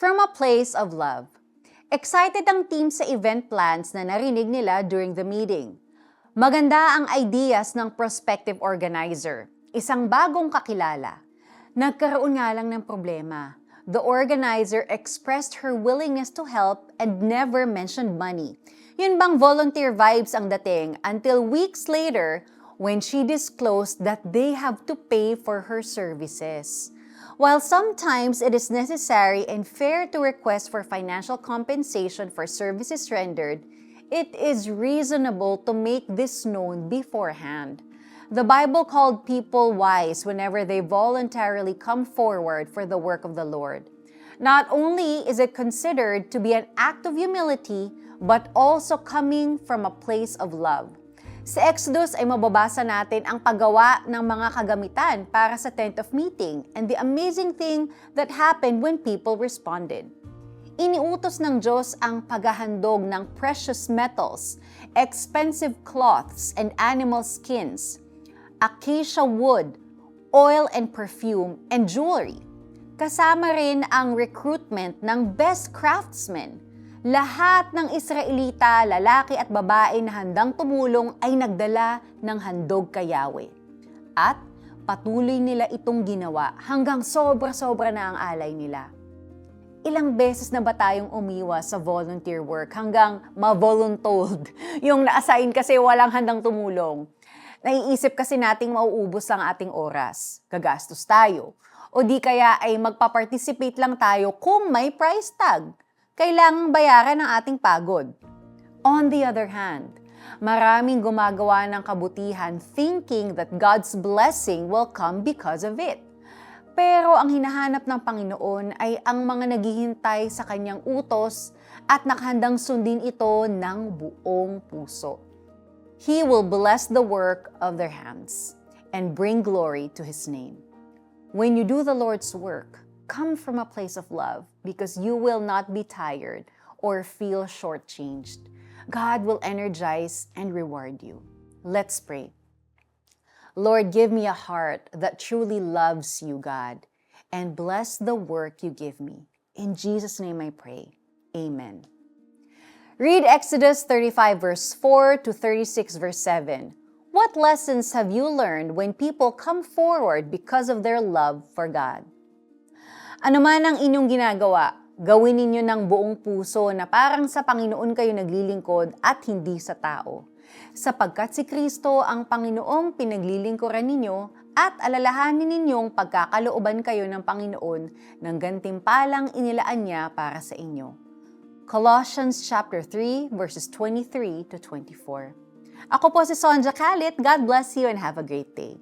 from a place of love. Excited ang team sa event plans na narinig nila during the meeting. Maganda ang ideas ng prospective organizer, isang bagong kakilala. Nagkaroon nga lang ng problema. The organizer expressed her willingness to help and never mentioned money. Yun bang volunteer vibes ang dating until weeks later when she disclosed that they have to pay for her services. While sometimes it is necessary and fair to request for financial compensation for services rendered, it is reasonable to make this known beforehand. The Bible called people wise whenever they voluntarily come forward for the work of the Lord. Not only is it considered to be an act of humility, but also coming from a place of love. Sa Exodus ay mababasa natin ang paggawa ng mga kagamitan para sa tent of meeting and the amazing thing that happened when people responded. Iniutos ng Diyos ang paghahandog ng precious metals, expensive cloths and animal skins, acacia wood, oil and perfume, and jewelry. Kasama rin ang recruitment ng best craftsmen. Lahat ng Israelita, lalaki at babae na handang tumulong ay nagdala ng handog kay Yahweh. At patuloy nila itong ginawa hanggang sobra-sobra na ang alay nila. Ilang beses na ba tayong umiwas sa volunteer work hanggang ma-voluntold? Yung na-assign kasi walang handang tumulong. Naiisip kasi nating mauubos ang ating oras, gagastos tayo, o di kaya ay magpa-participate lang tayo kung may price tag. Kailangang bayaran ang ating pagod. On the other hand, maraming gumagawa ng kabutihan thinking that God's blessing will come because of it. Pero ang hinahanap ng Panginoon ay ang mga naghihintay sa kanyang utos at nakahandang sundin ito ng buong puso. He will bless the work of their hands and bring glory to His name. When you do the Lord's work, come from a place of love because you will not be tired or feel shortchanged. God will energize and reward you. Let's pray. Lord, give me a heart that truly loves you, God, and bless the work you give me. In Jesus' name I pray. Amen. Read Exodus 35 verse 4 to 36 verse 7. What lessons have you learned when people come forward because of their love for God? Ano man ang inyong ginagawa, gawin ninyo ng buong puso na parang sa Panginoon kayo naglilingkod at hindi sa tao. Sapagkat si Kristo ang Panginoong pinaglilingkuran ninyo at alalahanin ninyong pagkakalooban kayo ng Panginoon ng gantimpalang inilaan niya para sa inyo. Colossians chapter 3 verses 23 to 24. Ako po si Sonja Kalit. God bless you and have a great day.